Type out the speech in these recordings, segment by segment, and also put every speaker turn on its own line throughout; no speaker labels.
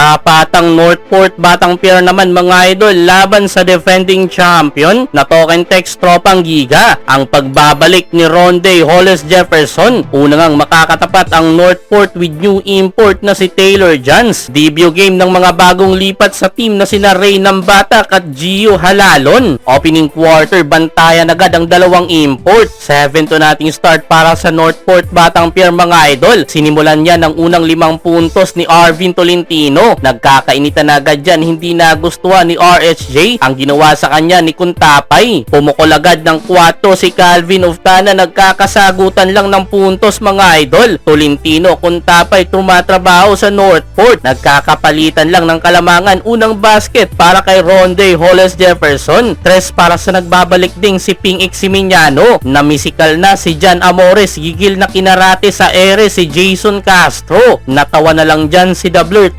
Tapatang Northport Batang Pier naman mga idol laban sa defending champion na Token Tex Tropang Giga. Ang pagbabalik ni Ronde Hollis Jefferson, una ngang makakatapat ang Northport with new import na si Taylor Jans. Debut game ng mga bagong lipat sa team na sina Ray Nambatak at Gio Halalon. Opening quarter, bantayan agad ang dalawang import. 7-2 nating start para sa Northport Batang Pier mga idol. Sinimulan niya ng unang 5 puntos ni Arvin Tolentino. Nagkakainitan agad dyan, hindi nagustuhan ni RSJ ang ginawa sa kanya ni Kuntapay. Pumukol agad ng 4 si Calvin Oftana, nagkakasagutan lang ng puntos mga idol. Tolentino, Kuntapay tumatrabaho sa Northport. Nagkakapalitan lang ng kalamangan, unang basket para kay Ronde Hollis Jefferson. 3 para sa nagbabalik ding si Ping Eximignano. Namisikal na si Jan Amores, gigil na kinarate sa ere si Jason Castro. Natawa na lang dyan si Doubler.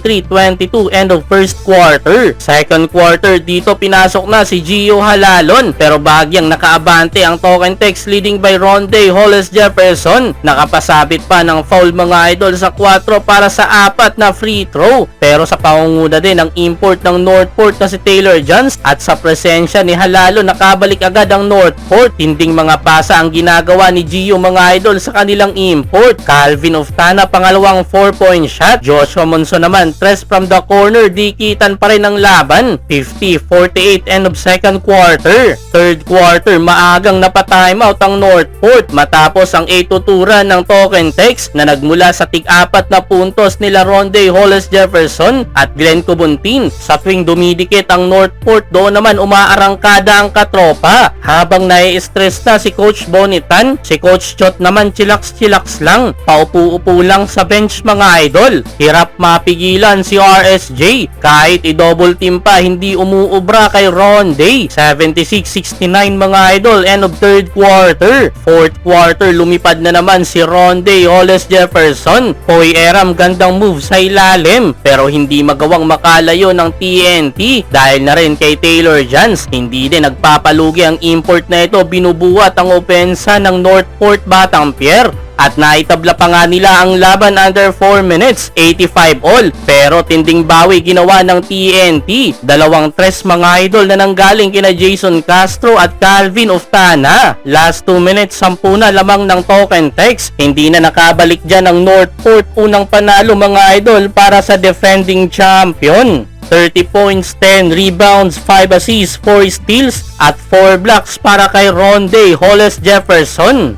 23-22 end of first quarter. Second quarter, dito pinasok na si Gio Halalon pero bahagyang nakaabante ang Token Tex leading by Ronde Hollis Jefferson. Nakapasabit pa ng foul mga idol sa 4 para sa 4 na free throw. Pero sa pangunguna din ang import ng Northport na si Taylor Jans at sa presensya ni Halalon nakabalik agad ang Northport. Tinding mga pasa ang ginagawa ni Gio mga idol sa kanilang import. Calvin Oftana pangalawang 4-point shot. Joshua Monson naman 3 from the corner, dikitan pa rin ang laban. 50-48 end of second quarter. Third quarter, maagang napatimeout ang Northport matapos ang 8-2 run ng Token Tex na nagmula sa tig-4 na puntos nila Ronde Hollis Jefferson at Glenn Cubuntin. Sa tuwing dumidikit ang Northport, doon naman umaarangkada ang katropa. Habang nai-stress na si Coach Bonitan, si Coach Chot naman chillax lang. Paupo-upo lang sa bench mga idol. Hirap mapigilan si RSJ. Kahit i-double team pa, hindi umuubra kay Ronde. 76-69 mga idol, end of third quarter. Fourth quarter, lumipad na naman si Ronde Hollis Jefferson. Hoy Eram, gandang move sa ilalim pero hindi magawang makalayo ng TNT dahil na rin kay Taylor Jans. Hindi din nagpapalugi ang import na ito, binubuhat ang opensa ng Northport Batang Pier. At naitabla pa nga nila ang laban under 4 minutes, 85 all. Pero tinding bawi ginawa ng TNT. Dalawang 3 mga idol na nanggaling kina Jason Castro at Calvin Oftana. Last 2 minutes, 10 na lamang ng Token Tex. Hindi na nakabalik dyan ang Northport. Unang panalo mga idol para sa defending champion. 30 points, 10 rebounds, 5 assists, 4 steals at 4 blocks para kay Ronde Hollis Jefferson.